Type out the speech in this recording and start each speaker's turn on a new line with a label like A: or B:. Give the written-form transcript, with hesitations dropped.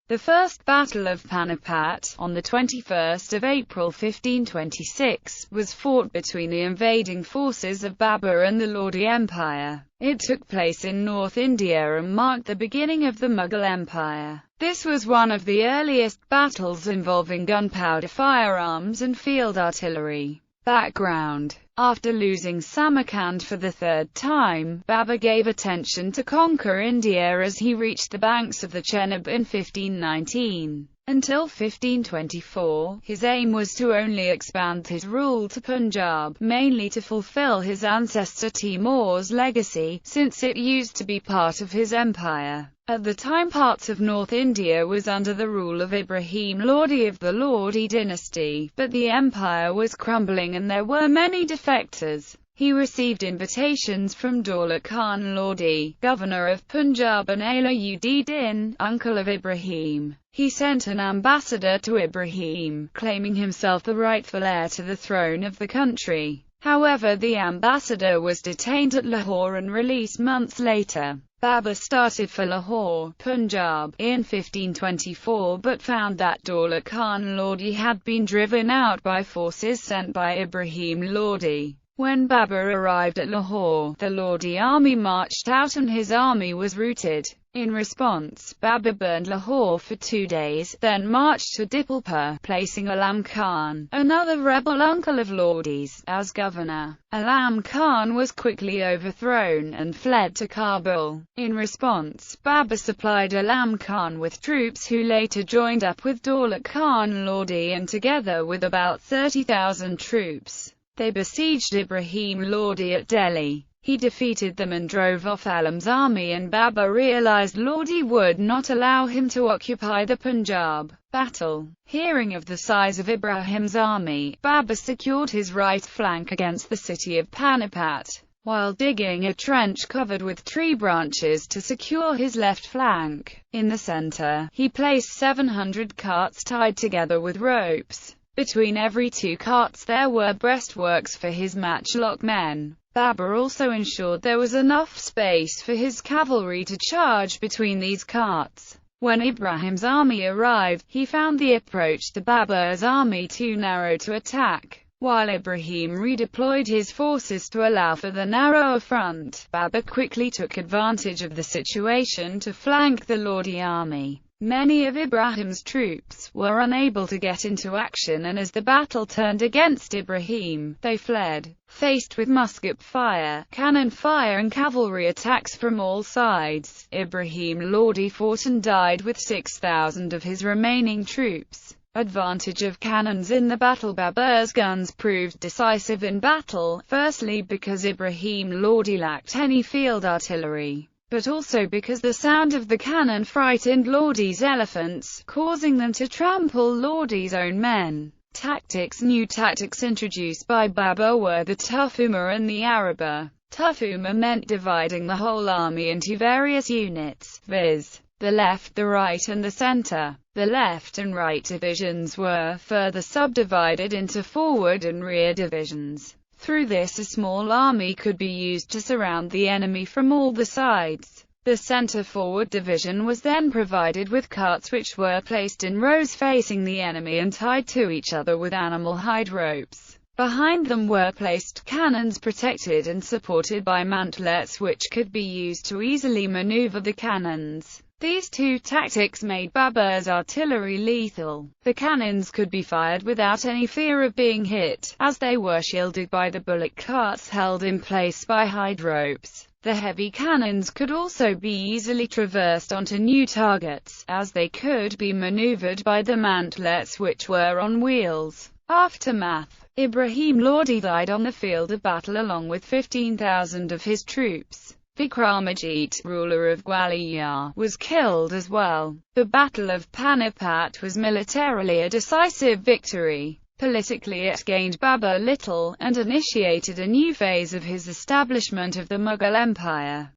A: The First Battle of Panipat, on 21 April 1526, was fought between the invading forces of Babur and the Lodi Empire. It took place in North India and marked the beginning of the Mughal Empire. This was one of the earliest battles involving gunpowder firearms and field artillery. Background: after losing Samarkand for the third time, Babur gave attention to conquer India as he reached the banks of the Chenab in 1519. Until 1524, his aim was to only expand his rule to Punjab, mainly to fulfill his ancestor Timur's legacy, since it used to be part of his empire. At the time, parts of North India was under the rule of Ibrahim Lodi of the Lodi dynasty, but the empire was crumbling and there were many defectors. He received invitations from Daulat Khan Lodi, governor of Punjab, and Alauddin, uncle of Ibrahim. He sent an ambassador to Ibrahim, claiming himself the rightful heir to the throne of the country. However, the ambassador was detained at Lahore and released months later. Babur started for Lahore, Punjab, in 1524 but found that Daulat Khan Lodi had been driven out by forces sent by Ibrahim Lodi. When Babur arrived at Lahore, the Lodi army marched out and his army was routed. In response, Babur burned Lahore for 2 days, then marched to Dipalpur, placing Alam Khan, another rebel uncle of Lodi's, as governor. Alam Khan was quickly overthrown and fled to Kabul. In response, Babur supplied Alam Khan with troops who later joined up with Daulat Khan Lodi and together with about 30,000 troops, they besieged Ibrahim Lodi at Delhi. He defeated them and drove off Alam's army, and Babur realized Lodi would not allow him to occupy the Punjab. Battle. Hearing of the size of Ibrahim's army, Babur secured his right flank against the city of Panipat, while digging a trench covered with tree branches to secure his left flank. In the center, he placed 700 carts tied together with ropes. Between every 2 carts there were breastworks for his matchlock men. Babur also ensured there was enough space for his cavalry to charge between these carts. When Ibrahim's army arrived, he found the approach to Babur's army too narrow to attack. While Ibrahim redeployed his forces to allow for the narrower front, Babur quickly took advantage of the situation to flank the Lodi army. Many of Ibrahim's troops were unable to get into action, and as the battle turned against Ibrahim, they fled. Faced with musket fire, cannon fire and cavalry attacks from all sides, Ibrahim Lodi fought and died with 6,000 of his remaining troops. Advantage of cannons in the battle. Babur's guns proved decisive in battle, firstly because Ibrahim Lodi lacked any field artillery, but also because the sound of the cannon frightened Lodi's elephants, causing them to trample Lodi's own men. Tactics. New tactics introduced by Babur were the Tufuma and the Araba. Tufuma meant dividing the whole army into various units, viz., the left, the right and the center. The left and right divisions were further subdivided into forward and rear divisions. Through this, a small army could be used to surround the enemy from all the sides. The center-forward division was then provided with carts which were placed in rows facing the enemy and tied to each other with animal hide ropes. Behind them were placed cannons protected and supported by mantlets which could be used to easily maneuver the cannons. These 2 tactics made Babur's artillery lethal. The cannons could be fired without any fear of being hit, as they were shielded by the bullock carts held in place by hide ropes. The heavy cannons could also be easily traversed onto new targets, as they could be maneuvered by the mantlets which were on wheels. Aftermath. Ibrahim Lodi died on the field of battle along with 15,000 of his troops. Vikramajit, ruler of Gwalior, was killed as well. The Battle of Panipat was militarily a decisive victory. Politically it gained Babur little, and initiated a new phase of his establishment of the Mughal Empire.